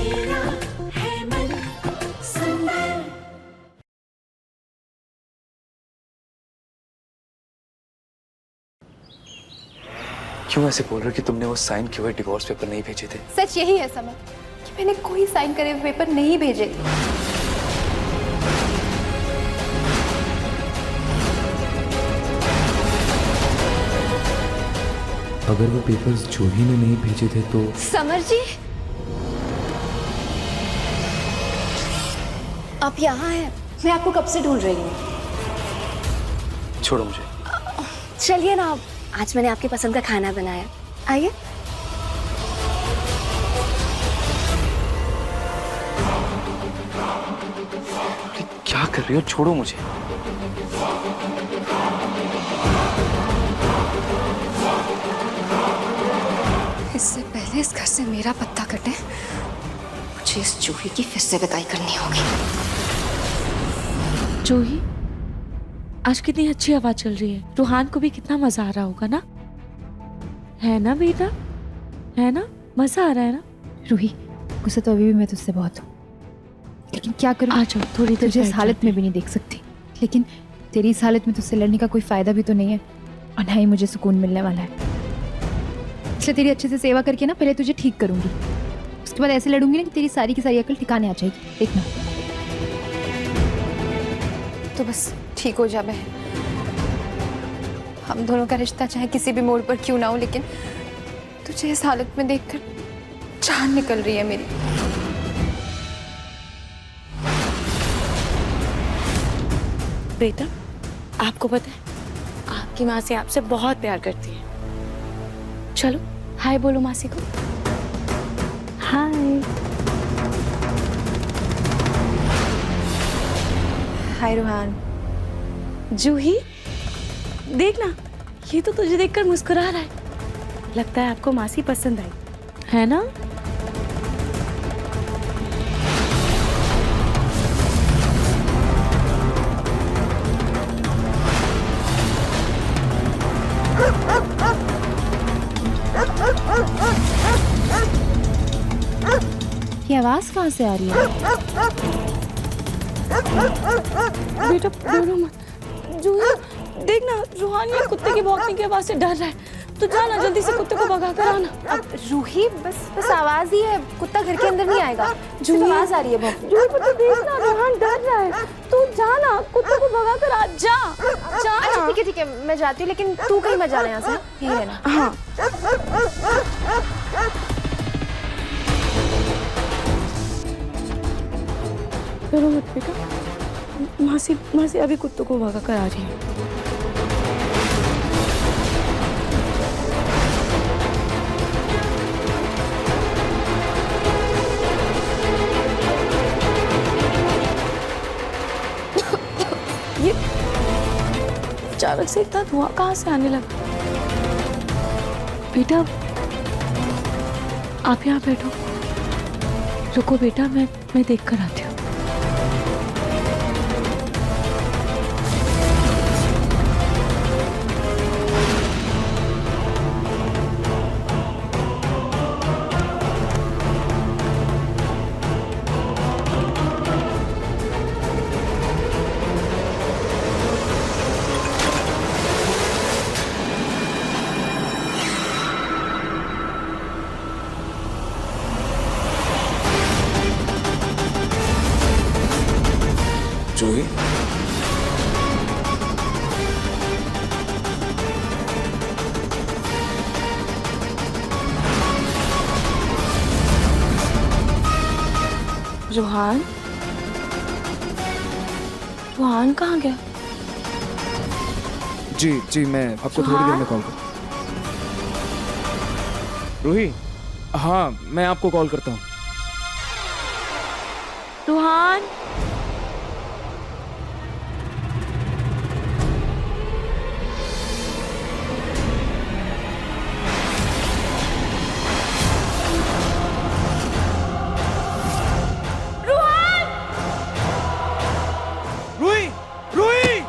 मेरा है मन सुंदर। क्यों ऐसे बोल रहे हो कि तुमने वो साइन किए हुए डिवोर्स पेपर नहीं भेजे थे? सच यही है समर कि मैंने कोई साइन करे हुए पेपर नहीं भेजे। अगर वो पेपर्स जूही ने नहीं भेजे थे तो समर जी, आप यहाँ हैं। मैं आपको कब से ढूंढ रही हूँ। छोड़ो मुझे। चलिए ना, आप आज मैंने आपकी पसंद का खाना बनाया, आइए। क्या कर रही हो? छोड़ो मुझे। इससे पहले इस घर से मेरा पत्ता कटे, मुझे इस जूही की फिर से विदाई करनी होगी। जूही, आज कितनी अच्छी हवा चल रही है। रूहान को भी कितना मजा आ रहा होगा ना? है ना बेटा, है ना? मजा आ रहा है ना? रूही, गुस्सा तो अभी भी मैं तुझसे बहुत हूँ, लेकिन क्या करूँ। आ जाओ, थोड़ी देर तुझे इस बैठ हालत जाते में भी नहीं देख सकती, लेकिन तेरी इस हालत में तुझसे लड़ने का कोई फायदा भी तो नहीं है, और ना ही मुझे सुकून मिलने वाला है। इसलिए तेरी अच्छे से सेवा करके ना पहले तुझे ठीक करूंगी, उसके बाद ऐसे लड़ूंगी ना कि तेरी सारी की सारी अकल ठिकाने आ जाएगी। देखना। तो बस ठीक हो जा बहन। हम दोनों का रिश्ता चाहे किसी भी मोड़ पर क्यों ना हो, लेकिन तुझे इस हालत में देखकर जान निकल रही है मेरी। बेटा, आपको पता है आपकी माँ से आपसे बहुत प्यार करती है। चलो हाय बोलो मासी को। हाय। हाय रूहान। जूही, देखना, ये तो तुझे देखकर मुस्कुरा रहा है। लगता है आपको मासी पसंद आई, है ना? ये आवाज कहाँ से आ रही है? बेटा बोलो मत। जूही, देखना, रूहान ये कुत्ते की भौंकने की आवाज से डर रहा है। तो जाना, जल्दी से कुत्ते को भगा कर आना। अब रूही, बस आवाज ही है, कुत्ता घर के अंदर नहीं आएगा। सिर्फ आवाज आ रही है बहुत। जूही, पर तू देखना, रूहान डर रहा है। तू जाना, कुत्ते को भगा कर आ जा। अच्छा ठीक है, मैं जाती हूँ, लेकिन तू कहीं मत जाना यहाँ से, यही रहना। हाँ। डरो मत बेटा, मासी अभी कुत्तों को भगा कर आ रही है। ये अचानक से इतना धुआं कहाँ से आने लगा? बेटा, आप यहाँ बैठो। रुको बेटा, मैं देख कर आती हूँ। जूही, रूहान कहाँ गया? जी मैं आपको थोड़ी देर में कॉल कर। रूही, हाँ मैं आपको कॉल करता हूँ। रूहान, रूही, रूही!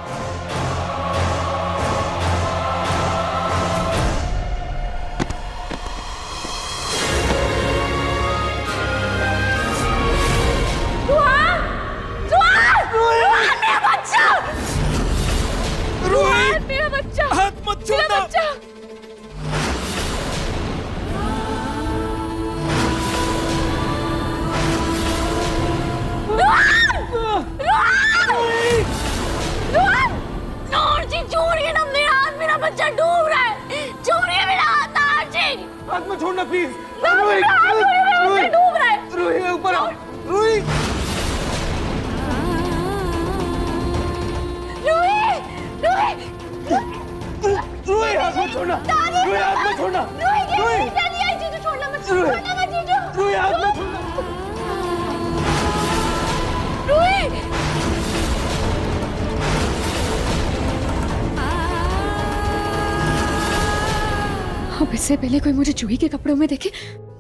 इससे पहले कोई मुझे जूही के कपड़ों में देखे,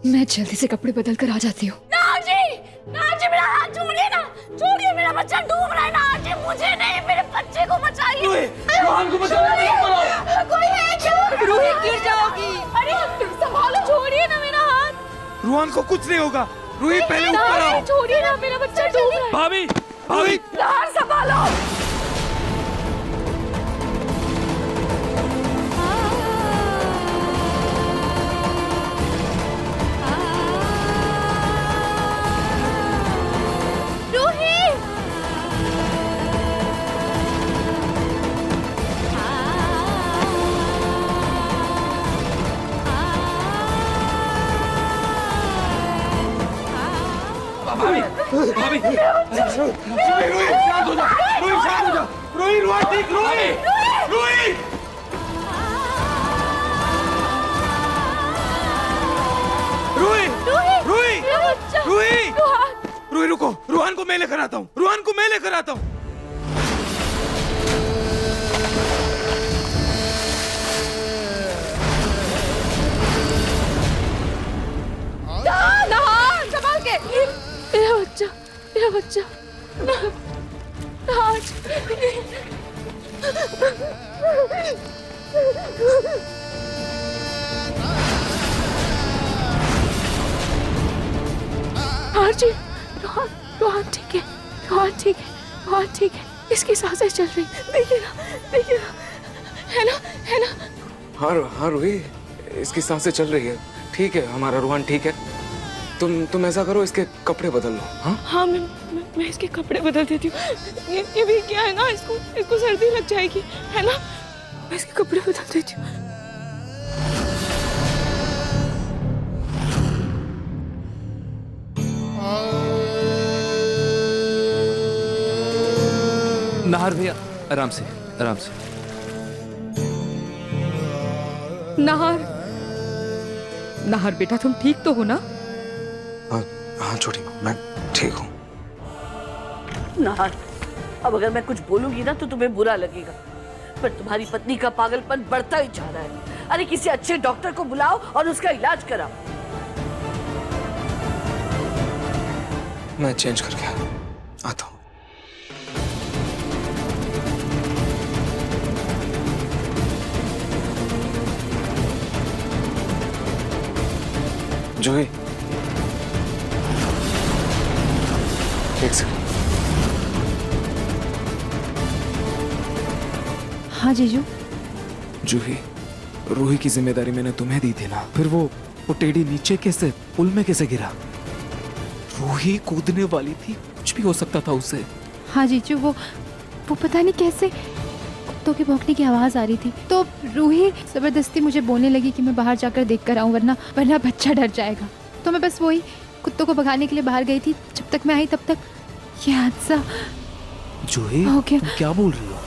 मैं जल्दी से कपड़े बदल कर आ जाती हूँ। नाजी मेरा हाथ छोड़िए ना, छोड़िए, मेरा बच्चा डूब रहा है। नाजी मुझे नहीं, मेरे बच्चे को बचाइए। रोहन को बचाओ। कोई है क्या? रूही गिर जाओगी। अरे संभालो, छोड़िए ना मेरा हाथ। रोहन को कुछ नहीं होगा। रूही पहले ऊपर आओ। छोड़िए ना, मेरा बच्चा डूब रहा है। भाभी भाभी नहर संभालो। भाभी भाभी रूही शांत हो जा। रूही शांत हो जा। रूही रोहन ठीक। रूही रूही रूही रूही रूही रूही रुको। रोहन को मैं लेकर आता हूँ। रोहन को मैं लेकर आता हूँ। संभाल के। मेरा बच्चा आज आरजी, रोहन ठीक है, रोहन ठीक है, रोहन ठीक है। इसकी सांसें चल रही, देखिए ना, है ना। हाँ रूही, इसकी सांसें चल रही है। ठीक है, हमारा रोहन ठीक है। तुम ऐसा करो, इसके कपड़े बदल लो। हाँ मैं इसके कपड़े बदल देती हूँ। ये भी क्या है ना, इसको सर्दी लग जाएगी, है ना। मैं इसके कपड़े बदल देती हूँ। नाहर भैया, आराम से। नाहर बेटा, तुम ठीक तो हो ना? हाँ छोटी माँ, मैं ठीक हूँ। नाहर, अब अगर मैं कुछ बोलूंगी ना तो तुम्हें बुरा लगेगा, पर तुम्हारी पत्नी का पागलपन बढ़ता ही जा रहा है। अरे किसी अच्छे डॉक्टर को बुलाओ और उसका इलाज कराओ। मैं चेंज करके आता हूँ। जूही, एक सेकंड। हाँ जीजू। जूही, रूही की जिम्मेदारी मैंने तुम्हें दी थी ना। फिर वो टेढ़ी नीचे कैसे, पुल में कैसे गिरा? रूही कूदने वाली थी, कुछ भी हो सकता था उससे। हाँ जीजू, वो पता नहीं कैसे कुत्तों के भौंकने की आवाज आ रही थी, तो रूही जबरदस्ती मुझे बोलने लगी कि मैं बाहर जाकर देख कर आऊं, वरना बच्चा डर जाएगा। तो मैं बस वही कुत्तों को भगाने के लिए बाहर गई थी। जब तक मैं आई तब तक ये हादसा जूही, हो गया। तुम क्या बोल रही हो?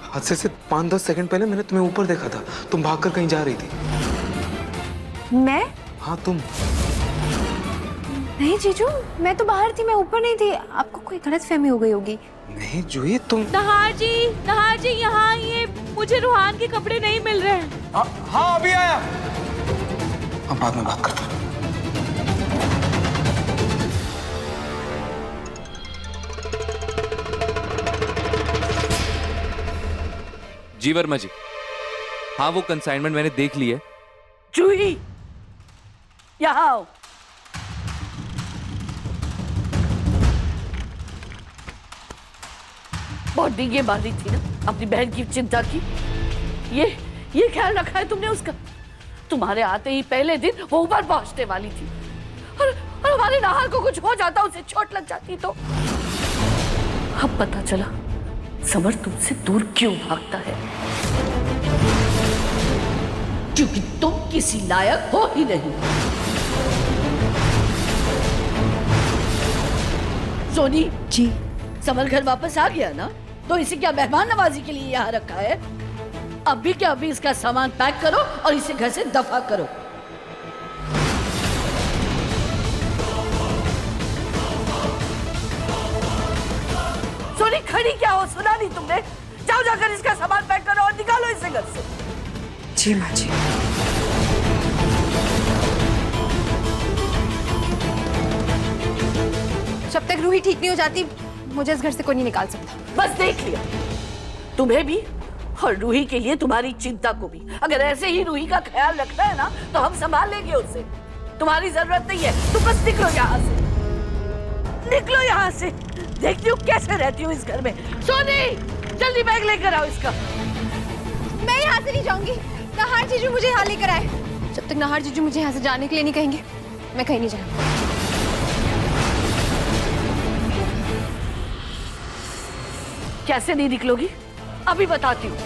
हादसे से 5-10 सेकंड पहले मैंने तुम्हें ऊपर देखा था। तुम भागकर कहीं जा रही थी। मैं? हाँ तुम। नहीं जीजू, मैं तो बाहर थी, मैं ऊपर नहीं थी। आपको कोई गलतफहमी हो गई होगी। नहीं जूही, तुम। नहार जी यहाँ आइए, मुझे रूहान के कपड़े नहीं मिल रहे हैं। हाँ अभी आया। हम बाद में बात करते हैं। जी वर्मा जी, हाँ वो कंसाइनमेंट मैंने देख ली है। जूही, यहाँ आओ। बहुत डींगे मार रही थी ना अपनी बहन की चिंता की। ये ख्याल रखा है तुमने उसका? तुम्हारे आते ही पहले दिन वो ऊपर पहुंचने वाली थी, और हमारे नाहर को कुछ हो जाता, उसे चोट लग जाती तो। अब पता चला समर तुमसे दूर क्यों भागता है, क्योंकि तुम किसी लायक हो ही नहीं। सोनी जी। समर घर वापस आ गया ना, तो इसे क्या मेहमान नवाजी के लिए यहाँ रखा है? अभी क्या अभी इसका सामान पैक करो और इसे घर से दफा करो। सोनी खड़ी क्या हो, सुना नहीं तुमने? जाओ जाकर इसका सामान पैक करो और निकालो इसे घर से। जी माँ जी। जब तक रूही ठीक नहीं हो जाती मुझे इस घर से कोई नहीं निकाल सकता। बस देख लिया, तुम्हें भी और रूही के लिए तुम्हारी चिंता को भी। अगर ऐसे ही रूही का ख्याल रखना है ना तो हम संभाल लेंगे उसे। तुम्हारी जरूरत नहीं है, तुम बस निकलो यहाँ से, निकलो यहाँ से। देखती हूँ कैसे रहती हूँ इस घर में। सोनी, जल्दी बैग लेकर आओ इसका। मैं यहाँ से नहीं जाऊंगी। नाहर जीजू मुझे यहाँ लेकर आए। जब तक नाहर जीजू मुझे यहाँ से जाने के लिए नहीं कहेंगे मैं कहीं नहीं जाऊंगी। कैसे नहीं निकलोगी? अभी बताती हूँ।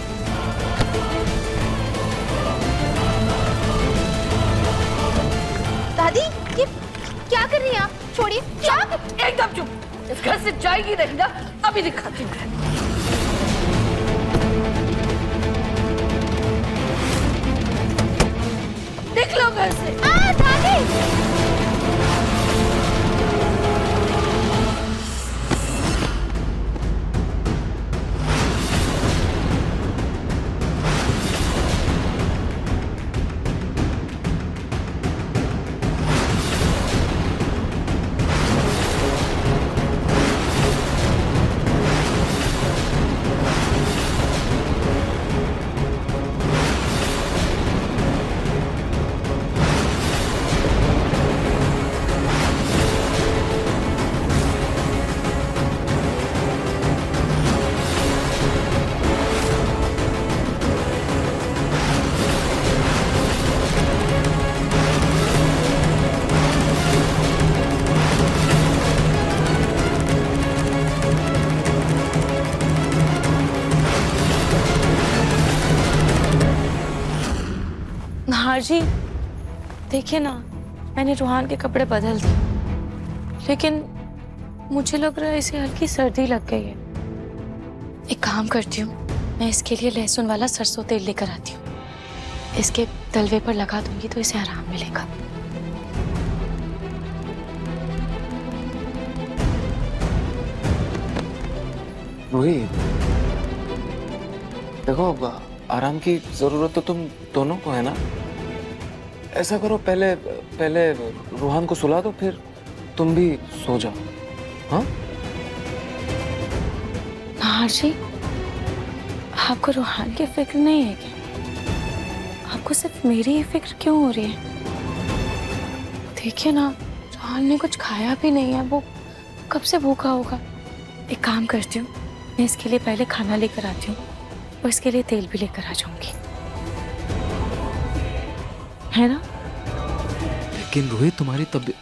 दादी ये क्या कर रही हैं आप? छोड़िए। एकदम चुप। इस घर से जाएगी नहीं ना, अभी दिखाती हूँ। निकलो घर से। दादी नाहर जी, देखिए ना, मैंने रूहान के कपड़े बदल दिए, लेकिन मुझे लग रहा है इसे हल्की सर्दी लग गई है। एक काम करती हूँ, मैं इसके लिए लहसुन वाला सरसों तेल लेकर आती हूँ। इसके तलवे पर लगा दूंगी तो इसे आराम मिलेगा। रूही, देखो आराम की जरूरत तो तुम दोनों को है ना। ऐसा करो, पहले रूहान को सुला दो, फिर तुम भी सो जाओ। हाँ नाहर जी, आपको रूहान की फिक्र नहीं है क्या? आपको सिर्फ मेरी ही फिक्र क्यों हो रही है? देखिए ना, रूहान ने कुछ खाया भी नहीं है, वो कब से भूखा होगा। एक काम करती हूँ, मैं इसके लिए पहले खाना लेकर आती हूँ और इसके लिए तेल भी लेकर आ जाऊंगी, है ना? लेकिन रूही, तुम्हारी तबीयत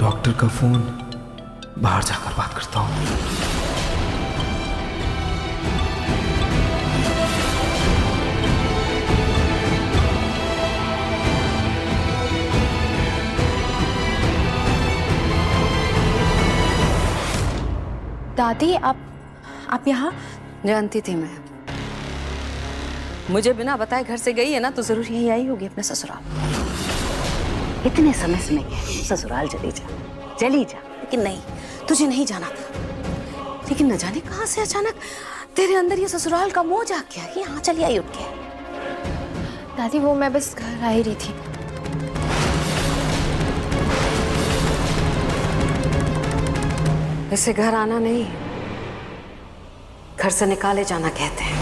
डॉक्टर का फोन, बाहर जाकर बात करता हूँ। दादी आप यहाँ? जानती थी मैं, मुझे बिना बताए घर से गई है ना तो जरूर यही आई होगी अपने ससुराल। इतने समय से मैं कह रही हूँ ससुराल चली जा, लेकिन नहीं, तुझे नहीं जाना था। लेकिन न जाने कहां से अचानक तेरे अंदर ये ससुराल का मोह जाग गया कि यहाँ चली आई उठ के। दादी वो मैं बस घर आ ही रही थी। इसे घर आना नहीं, घर से निकाले जाना कहते हैं।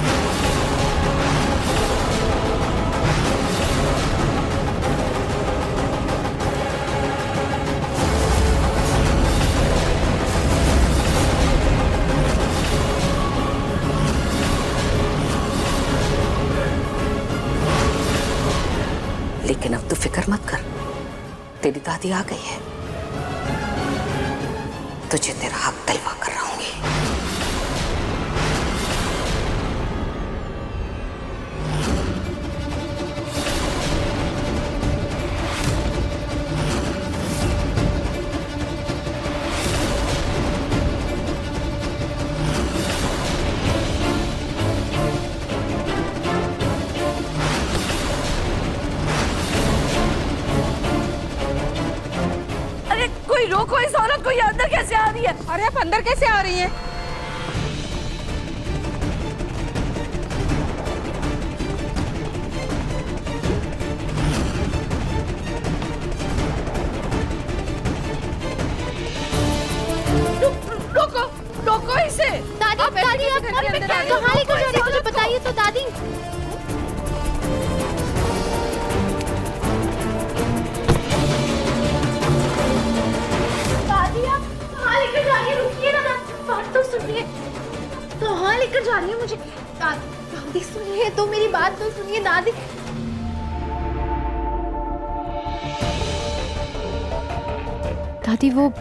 लेकिन अब तू फिक्र मत कर, तेरी दादी आ गई है, तुझे तेरा हक दिलवा कर रहूंगी। अरे कोई रोको इस औरत को, ये अंदर कैसे आ रही है? अरे आप अंदर कैसे आ रही हैं? कहाँ लेकर जा रही है मुझे बताइए तो दादी। दादी आप कहाँ लेकर जा रही है? रुकिए ना, बात तो सुनिए। कहाँ लेकर जा रही है मुझे? दादी सुनिए तो, मेरी बात तो सुनिए दादी। दादी वो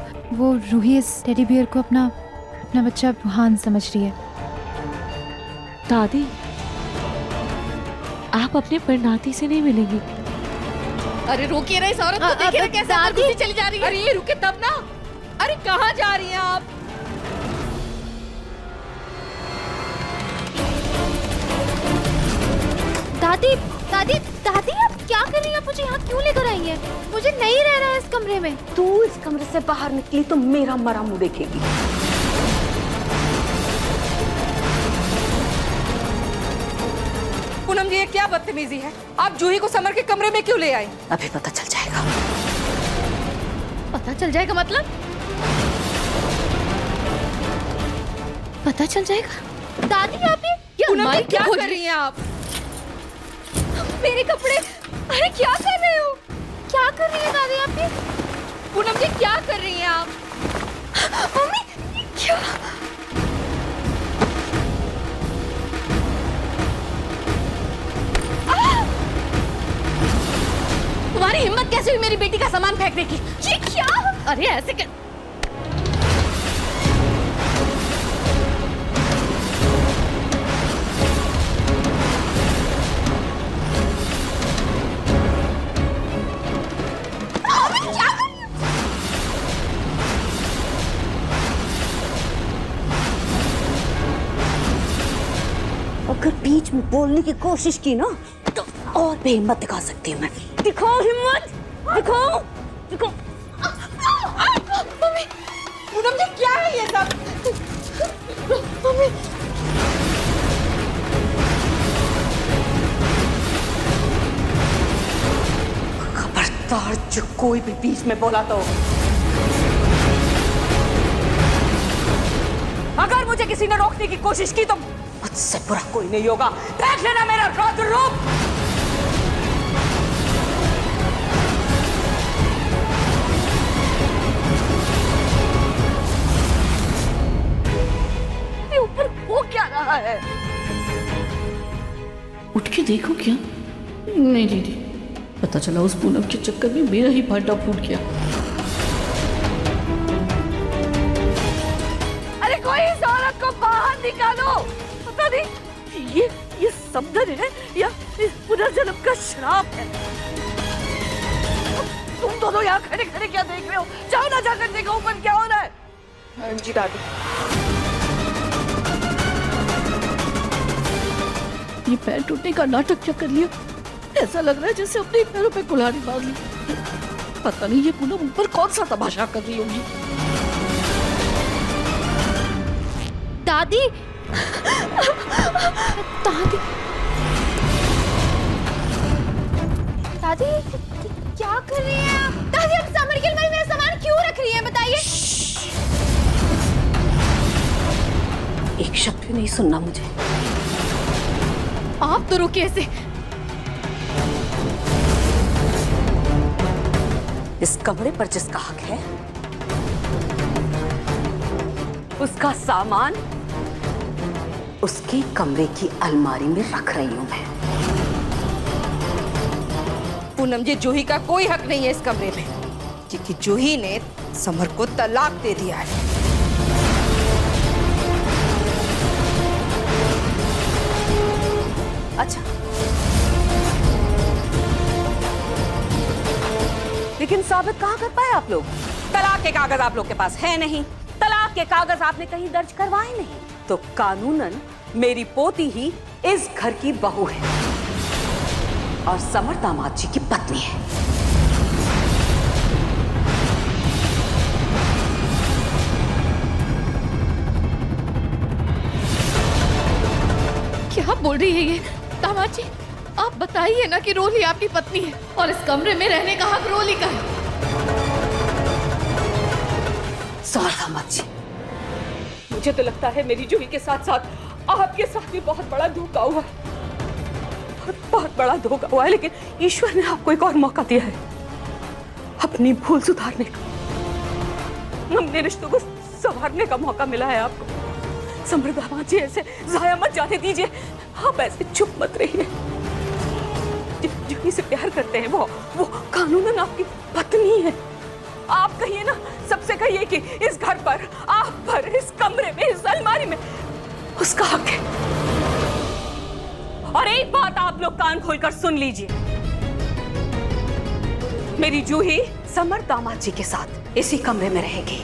रूही इस टेडी बियर को अपना बच्चा रूहान समझ रही है। दादी, आप अपने परिणाती से नहीं मिलेंगी। अरे रोकिए ना इस औरत को, देखिए ना कैसे अंदर घुसी चली जा रही है। अरे ये रुके तब ना। अरे कहाँ जा रही हैं आप? दादी दादी दादी आप क्या कर रही हैं? आप मुझे यहाँ क्यों लेकर आई हैं? मुझे नहीं रहना है इस कमरे में। तू इस कमरे से बाहर निकली तो मेरा मरा मुंह देखेगी। पूनम जी, ये क्या बदतमीजी है? आप जूही को समर के कमरे में क्यों ले आए? अभी पता चल जाएगा। पता चल जाएगा मतलब? पता चल जाएगा? दादी आप ये पूनम जी, क्या कर रही हैं आप? मेरे कपड़े, अरे क्या कर रहे हो? क्या कर रही है दादी आप ये? पूनम जी, क्या कर रही हैं आप? मम्मी क्या? तुम्हारी हिम्मत कैसे हुई मेरी बेटी का सामान फेंकने की? ये क्या? अरे ऐसे क्या? अगर बीच में बोलने की कोशिश की ना तो और भी हिम्मत दिखा सकती हूँ मैं। दिखाओ हिम्मत, दिखाओ दिखाओ। मम्मी, पूनम जी, क्या है ये सब? मम्मी, खबरदार जो कोई भी बीच में बोला तो अगर मुझे किसी ने रोकने की कोशिश की तो मुझसे बुरा कोई नहीं होगा। देख लेना मेरा रौद्र रूप। ऊपर हो क्या रहा है? उठ के देखो क्या? नहीं दीदी, पता चला उस पूनम के चक्कर में मेरा ही भांडा फूट गया। अरे कोई इस औरत को बाहर निकालो। पता नहीं ये समझन है या इस पुनर्जन्म का श्राप है। तुम दोनों यहाँ खड़े खड़े क्या देख रहे हो? जाओ ना, जाकर देखो ऊपर क्या हो रहा है। जी दादी। ये पैर टूटने का नाटक क्या कर लिया? ऐसा लग रहा है जैसे अपने पैरों पे कुल्हाड़ी मार ली। पता नहीं ये पूनम ऊपर कौन सा तमाशा कर रही होगी। दादी दादी दादी क्या कर रही हैं आप? दादी आप समर के लिए मेरा सामान क्यों रख रही हैं? बताइए। एक शब्द भी नहीं सुनना मुझे। आप तो रुके ऐसे। इस कमरे पर जिसका हक है उसका सामान उसके कमरे की अलमारी में रख रही हूं मैं। पूनम जी, जूही का कोई हक नहीं है इस कमरे में, क्योंकि जूही ने समर को तलाक दे दिया है। अच्छा, लेकिन साबित कहाँ कर पाए आप लोग? तलाक के कागज आप लोग के पास है नहीं। तलाक के कागज आपने कहीं दर्ज करवाए नहीं, तो कानूनन मेरी पोती ही इस घर की बहू है और समर दामाद जी की पत्नी है। क्या बोल रही है ये? दामाद जी, आप बताइए ना कि रोली आपकी पत्नी है और इस कमरे में रहने का हक रोली का है। समर दामाद जी, मुझे तो लगता है मेरी जूही के साथ साथ आपके साथ भी बहुत बड़ा धोखा हुआ है, बहुत बड़ा धोखा हुआ है, लेकिन ईश्वर ने आपको एक और मौका दिया है अपनी भूल सुधारने का। अपने रिश्तों को संवारने का मौका मिला है आपको। समृद्धा जी, ऐसे जाया मत जाने दीजिए। आप ऐसे चुप मत रहिए। जूही से प्यार करते हैं वो कानूनन आपकी पत्नी है। आप कहिए ना, सबसे कहिए कि इस घर पर, आप पर, इस कमरे में, इस अलमारी में उसका हक है। और एक बात आप लोग कान खोलकर सुन लीजिए, मेरी जूही समर दामाद जी के साथ इसी कमरे में रहेगी।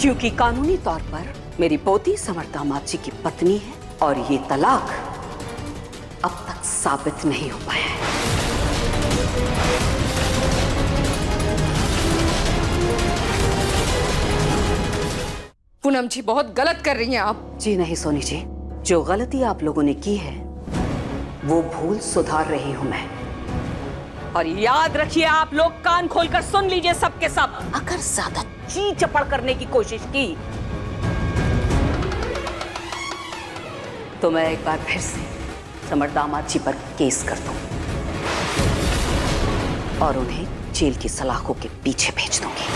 क्योंकि कानूनी तौर पर मेरी पोती समर दामाद जी की पत्नी है और ये तलाक अब तक साबित नहीं हो पाया है। पूनम जी, बहुत गलत कर रही हैं आप। जी नहीं सोनी जी, जो गलती आप लोगों ने की है वो भूल सुधार रही हूं मैं। और याद रखिए, आप लोग कान खोलकर सुन लीजिए सबके सब, अगर ज्यादा ची चपड़ करने की कोशिश की तो मैं एक बार फिर से समर दामाद जी पर केस कर दूं और उन्हें जेल की सलाखों के पीछे भेज दूंगी।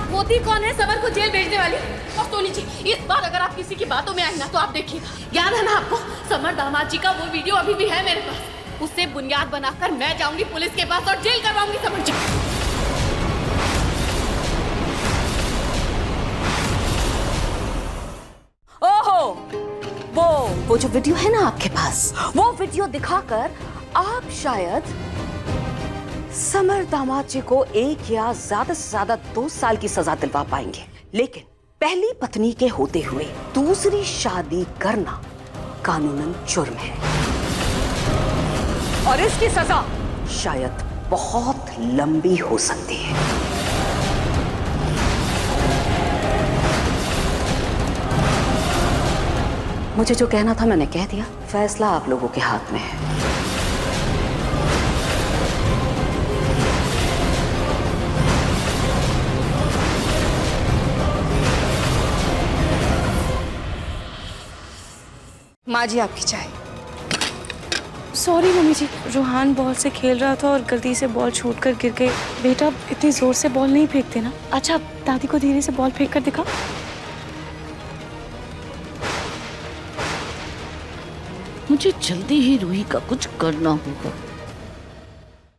मोती कौन है समर को जेल भेजने वाली? और सोनी जी, इस बार अगर आप किसी की बातों में आई ना तो आप देखिएगा, याद है ना आपको, समर दामाद जी का वो वीडियो अभी भी है मेरे पास। उससे बुनियाद बनाकर मैं जाऊंगी पुलिस के पास और जेल करवाऊंगी समर जी। ओहो, वो जो वीडियो है ना आपके पास, वो वीडियो दिखाकर आप शायद समर दामाद जी को 1 या ज्यादा से ज्यादा 2 साल की सजा दिलवा पाएंगे। लेकिन पहली पत्नी के होते हुए दूसरी शादी करना कानूनन जुर्म है और इसकी सजा शायद बहुत लंबी हो सकती है। मुझे जो कहना था मैंने कह दिया, फैसला आप लोगों के हाथ में है। माँ जी, आपकी चाय। सॉरी मम्मी जी, रूहान बॉल से खेल रहा था और गलती से बॉल छूट कर गिर गई। बेटा, इतनी जोर से बॉल नहीं फेंकते ना। अच्छा, दादी को धीरे से बॉल फेंक कर दिखा। मुझे जल्दी ही रूही का कुछ करना होगा।